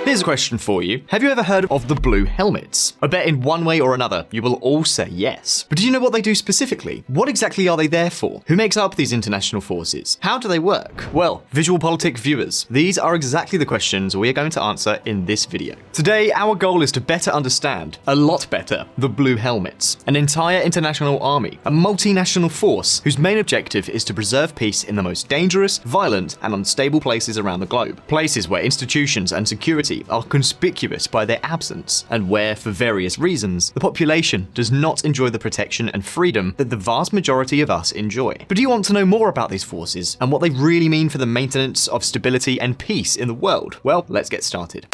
Here's a question for you. Have you ever heard of the Blue Helmets? I bet in one way or another, you will all say yes. But do you know what they do specifically? What exactly are they there for? Who makes up these international forces? How do they work? Well, VisualPolitik viewers, these are exactly the questions we are going to answer in this video. Today, our goal is to better understand, a lot better, the Blue Helmets, an entire international army, a multinational force whose main objective is to preserve peace in the most dangerous, violent, and unstable places around the globe. Places where institutions and security are conspicuous by their absence, and where, for various reasons, the population does not enjoy the protection and freedom that the vast majority of us enjoy. But do you want to know more about these forces and what they really mean for the maintenance of stability and peace in the world? Well, let's get started.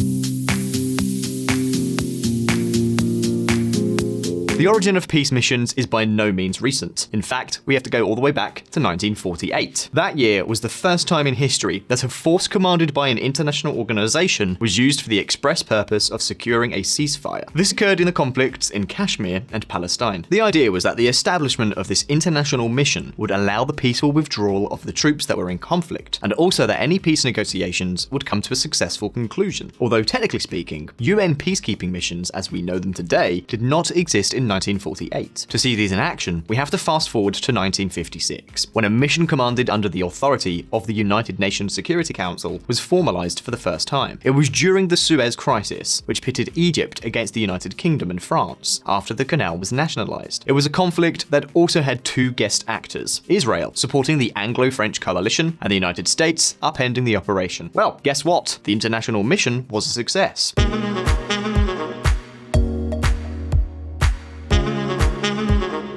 The origin of peace missions is by no means recent. In fact, we have to go all the way back to 1948. That year was the first time in history that a force commanded by an international organization was used for the express purpose of securing a ceasefire. This occurred in the conflicts in Kashmir and Palestine. The idea was that the establishment of this international mission would allow the peaceful withdrawal of the troops that were in conflict, and also that any peace negotiations would come to a successful conclusion. Although technically speaking, UN peacekeeping missions as we know them today did not exist in 1948. To see these in action, we have to fast forward to 1956, when a mission commanded under the authority of the United Nations Security Council was formalized for the first time. It was during the Suez Crisis, which pitted Egypt against the United Kingdom and France after the canal was nationalized. It was a conflict that also had two guest actors, Israel supporting the Anglo-French coalition and the United States upending the operation. Well, guess what? The international mission was a success.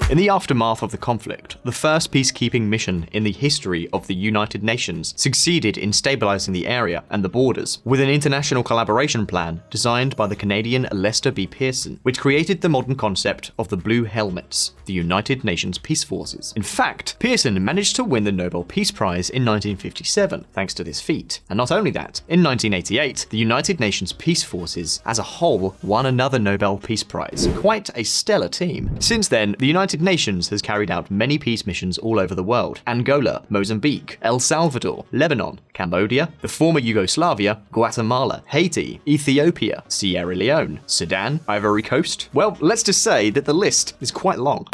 In the aftermath of the conflict, the first peacekeeping mission in the history of the United Nations succeeded in stabilizing the area and the borders with an international collaboration plan designed by the Canadian Lester B. Pearson, which created the modern concept of the Blue Helmets, the United Nations Peace Forces. In fact, Pearson managed to win the Nobel Peace Prize in 1957 thanks to this feat. And not only that, in 1988, the United Nations Peace Forces as a whole won another Nobel Peace Prize. Quite a stellar team. Since then, the United Nations has carried out many peace missions all over the world: Angola, Mozambique, El Salvador, Lebanon, Cambodia, the former Yugoslavia, Guatemala, Haiti, Ethiopia, Sierra Leone, Sudan, Ivory Coast. Well, let's just say that the list is quite long.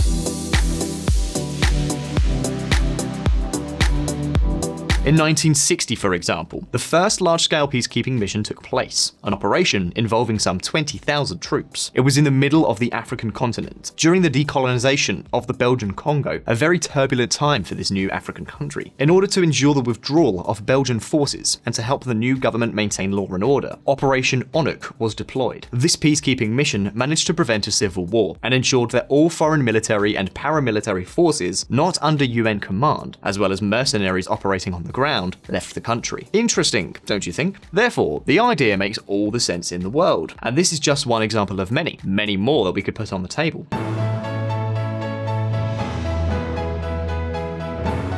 In 1960, for example, the first large-scale peacekeeping mission took place, an operation involving some 20,000 troops. It was in the middle of the African continent, during the decolonization of the Belgian Congo, a very turbulent time for this new African country. In order to ensure the withdrawal of Belgian forces and to help the new government maintain law and order, Operation Onik was deployed. This peacekeeping mission managed to prevent a civil war and ensured that all foreign military and paramilitary forces not under UN command, as well as mercenaries operating on the ground, left the country. Interesting, don't you think? Therefore, the idea makes all the sense in the world, and this is just one example of many, many more that we could put on the table.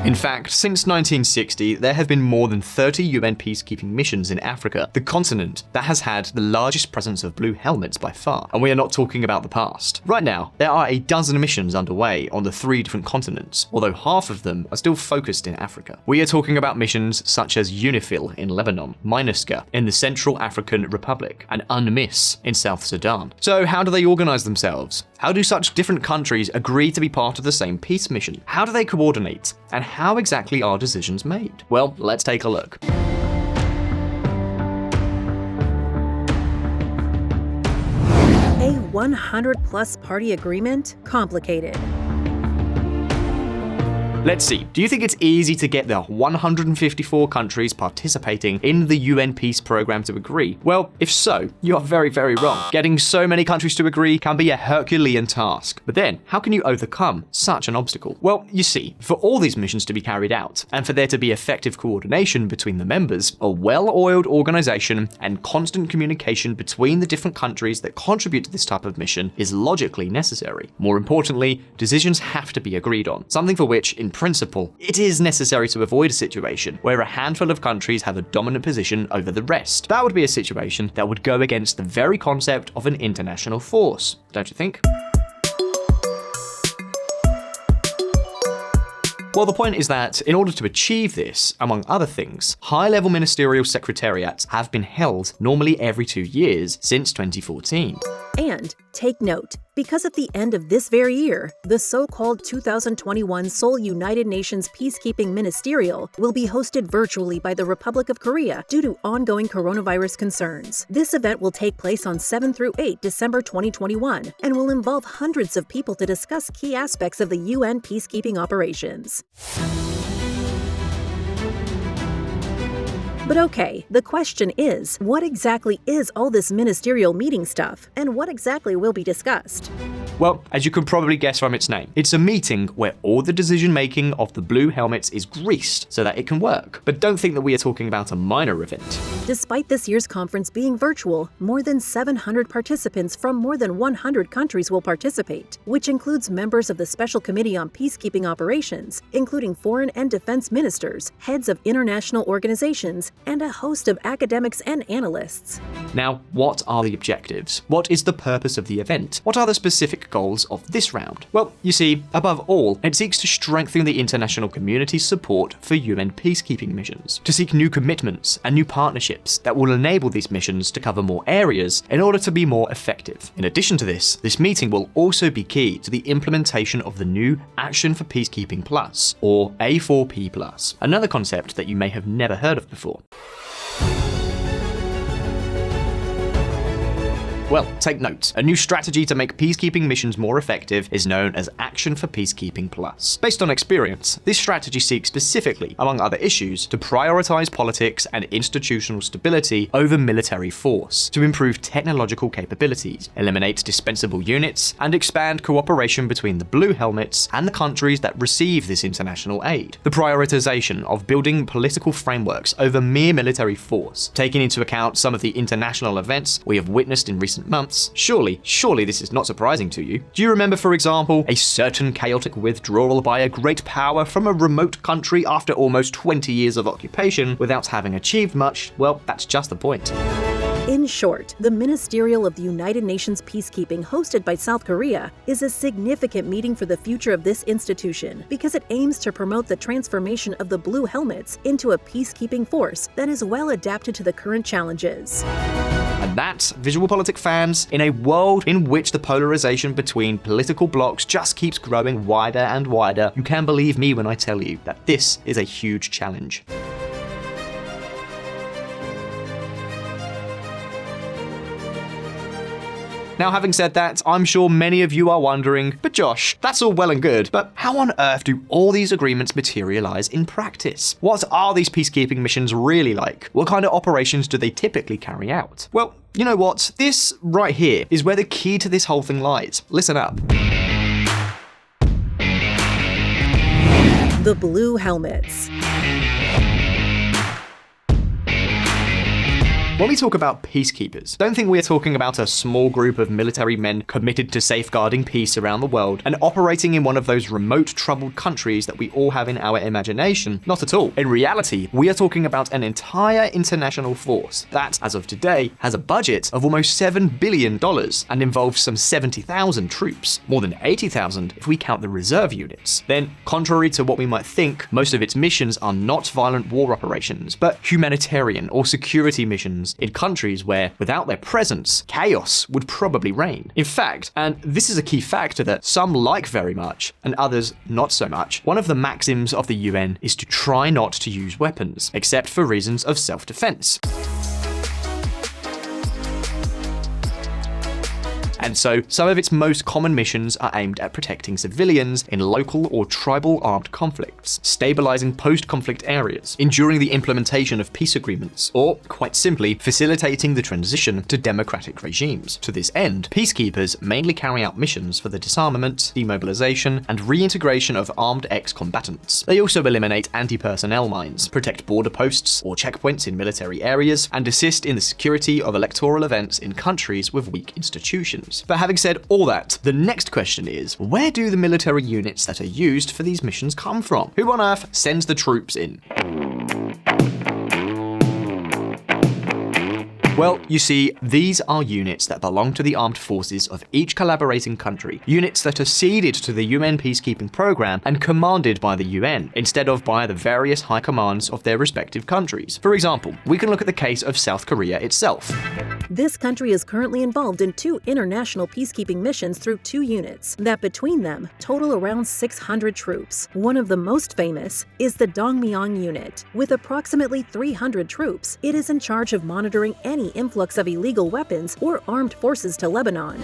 In fact, since 1960, there have been more than 30 UN peacekeeping missions in Africa, the continent that has had the largest presence of Blue Helmets by far. And we are not talking about the past. Right now, there are a dozen missions underway on the 3 different continents, although half of them are still focused in Africa. We are talking about missions such as UNIFIL in Lebanon, MINUSCA in the Central African Republic, and UNMISS in South Sudan. So how do they organize themselves? How do such different countries agree to be part of the same peace mission? How do they coordinate? And how exactly are decisions made? Well, let's take a look. A 100-plus party agreement? Complicated. Let's see, do you think it's easy to get the 154 countries participating in the UN peace program to agree? Well, if so, you are very, very wrong. Getting so many countries to agree can be a Herculean task. But then, how can you overcome such an obstacle? Well, you see, for all these missions to be carried out, and for there to be effective coordination between the members, a well-oiled organization and constant communication between the different countries that contribute to this type of mission is logically necessary. More importantly, decisions have to be agreed on, something for which, in principle, it is necessary to avoid a situation where a handful of countries have a dominant position over the rest. That would be a situation that would go against the very concept of an international force, don't you think? Well, the point is that in order to achieve this, among other things, high-level ministerial secretariats have been held normally every 2 years since 2014. And take note, because at the end of this very year, the so-called 2021 Seoul United Nations Peacekeeping Ministerial will be hosted virtually by the Republic of Korea due to ongoing coronavirus concerns. This event will take place on 7 through 8 December 2021 and will involve hundreds of people to discuss key aspects of the UN peacekeeping operations. But okay, the question is, what exactly is all this ministerial meeting stuff, and what exactly will be discussed? Well, as you can probably guess from its name, it's a meeting where all the decision-making of the blue helmets is greased so that it can work. But don't think that we are talking about a minor event. Despite this year's conference being virtual, more than 700 participants from more than 100 countries will participate, which includes members of the Special Committee on Peacekeeping Operations, including foreign and defense ministers, heads of international organizations, and a host of academics and analysts. Now, what are the objectives? What is the purpose of the event? What are the specific goals of this round? Well, you see, above all, it seeks to strengthen the international community's support for UN peacekeeping missions, to seek new commitments and new partnerships that will enable these missions to cover more areas in order to be more effective. In addition to this meeting will also be key to the implementation of the new Action for Peacekeeping Plus, or A4P Plus, another concept that you may have never heard of before. Well, take note. A new strategy to make peacekeeping missions more effective is known as Action for Peacekeeping Plus. Based on experience, this strategy seeks specifically, among other issues, to prioritize politics and institutional stability over military force, to improve technological capabilities, eliminate dispensable units, and expand cooperation between the blue helmets and the countries that receive this international aid. The prioritization of building political frameworks over mere military force, taking into account some of the international events we have witnessed in recent months. Surely this is not surprising to you. Do you remember, for example, a certain chaotic withdrawal by a great power from a remote country after almost 20 years of occupation without having achieved much? Well, that's just the point. In short, the Ministerial of the United Nations Peacekeeping hosted by South Korea is a significant meeting for the future of this institution because it aims to promote the transformation of the blue helmets into a peacekeeping force that is well adapted to the current challenges. And that's VisualPolitik fans, in a world in which the polarization between political blocs just keeps growing wider and wider. You can believe me when I tell you that this is a huge challenge. Now, having said that, I'm sure many of you are wondering, but Josh, that's all well and good, but how on earth do all these agreements materialize in practice? What are these peacekeeping missions really like? What kind of operations do they typically carry out? Well, you know what? This right here is where the key to this whole thing lies. Listen up. The blue helmets. When we talk about peacekeepers, don't think we're talking about a small group of military men committed to safeguarding peace around the world and operating in one of those remote, troubled countries that we all have in our imagination. Not at all. In reality, we are talking about an entire international force that, as of today, has a budget of almost $7 billion and involves some 70,000 troops, more than 80,000 if we count the reserve units. Then, contrary to what we might think, most of its missions are not violent war operations, but humanitarian or security missions in countries where, without their presence, chaos would probably reign. In fact, and this is a key factor that some like very much and others not so much, one of the maxims of the UN is to try not to use weapons, except for reasons of self-defense. And so, some of its most common missions are aimed at protecting civilians in local or tribal armed conflicts, stabilizing post-conflict areas, ensuring the implementation of peace agreements, or, quite simply, facilitating the transition to democratic regimes. To this end, peacekeepers mainly carry out missions for the disarmament, demobilization, and reintegration of armed ex-combatants. They also eliminate anti-personnel mines, protect border posts or checkpoints in military areas, and assist in the security of electoral events in countries with weak institutions. But having said all that, the next question is, where do the military units that are used for these missions come from? Who on earth sends the troops in? Well, you see, these are units that belong to the armed forces of each collaborating country, units that are ceded to the UN peacekeeping program and commanded by the UN, instead of by the various high commands of their respective countries. For example, we can look at the case of South Korea itself. This country is currently involved in 2 international peacekeeping missions through 2 units that between them total around 600 troops. One of the most famous is the Dongmyeong unit. With approximately 300 troops, it is in charge of monitoring any influx of illegal weapons or armed forces to Lebanon.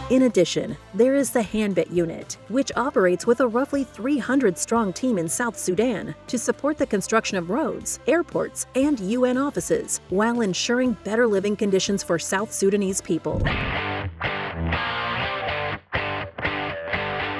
In addition, there is the Hanbit unit, which operates with a roughly 300-strong team in South Sudan to support the construction of roads, airports, and UN offices, while ensuring better living conditions for South Sudanese people.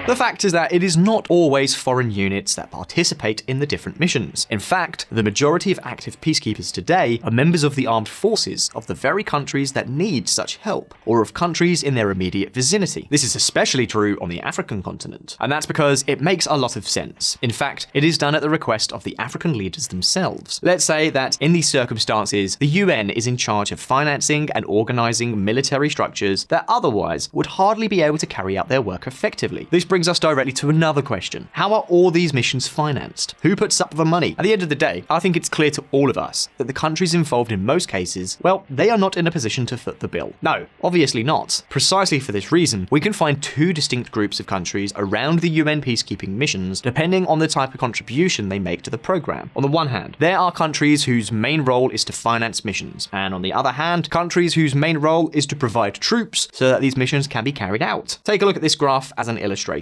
The fact is that it is not always foreign units that participate in the different missions. In fact, the majority of active peacekeepers today are members of the armed forces of the very countries that need such help, or of countries in their immediate vicinity. This is especially true on the African continent, and that's because it makes a lot of sense. In fact, it is done at the request of the African leaders themselves. Let's say that in these circumstances, the UN is in charge of financing and organizing military structures that otherwise would hardly be able to carry out their work effectively. This brings us directly to another question. How are all these missions financed? Who puts up the money? At the end of the day, I think it's clear to all of us that the countries involved in most cases, well, they are not in a position to foot the bill. No, obviously not. Precisely for this reason, we can find 2 distinct groups of countries around the UN peacekeeping missions, depending on the type of contribution they make to the program. On the one hand, there are countries whose main role is to finance missions, and on the other hand, countries whose main role is to provide troops so that these missions can be carried out. Take a look at this graph as an illustration.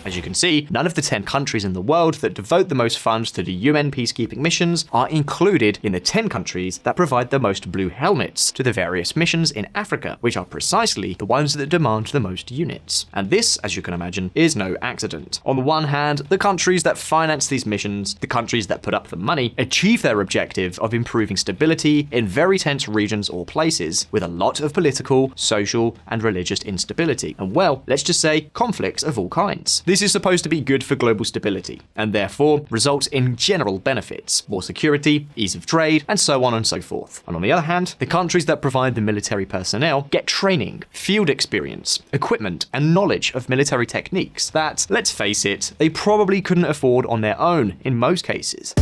As you can see, none of the 10 countries in the world that devote the most funds to the UN peacekeeping missions are included in the 10 countries that provide the most blue helmets to the various missions in Africa, which are precisely the ones that demand the most units. And this, as you can imagine, is no accident. On the one hand, the countries that finance these missions, the countries that put up the money, achieve their objective of improving stability in very tense regions or places with a lot of political, social, and religious instability, and well, let's just say conflicts of all kinds. This is supposed to be good for global stability, and therefore results in general benefits, more security, ease of trade, and so on and so forth. And on the other hand, the countries that provide the military personnel get training, field experience, equipment, and knowledge of military techniques that, let's face it, they probably couldn't afford on their own in most cases.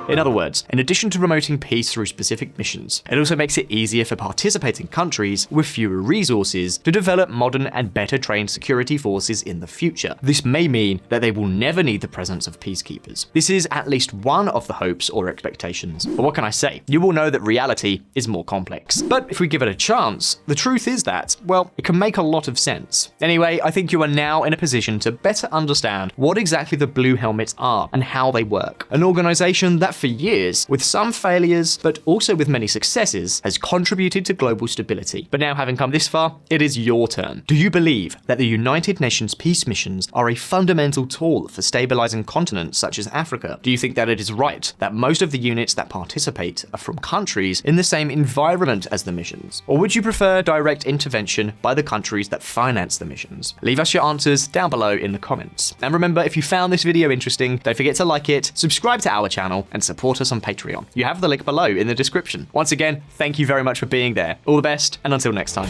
In other words, in addition to promoting peace through specific missions, it also makes it easier for participating countries with fewer resources to develop modern and better trained security forces in the future. This may mean that they will never need the presence of peacekeepers. This is at least one of the hopes or expectations. But what can I say? You will know that reality is more complex. But if we give it a chance, the truth is that, well, it can make a lot of sense. Anyway, I think you are now in a position to better understand what exactly the Blue Helmets are and how they work. An organization that for years, with some failures, but also with many successes, has contributed to global stability. But now, having come this far, it is your turn. Do you believe that the United Nations peace missions are a fundamental tool for stabilizing continents such as Africa? Do you think that it is right that most of the units that participate are from countries in the same environment as the missions? Or would you prefer direct intervention by the countries that finance the missions? Leave us your answers down below in the comments. And remember, if you found this video interesting, don't forget to like it, subscribe to our channel, and support us on Patreon. You have the link below in the description. Once again, thank you very much for being there. All the best, and until next time.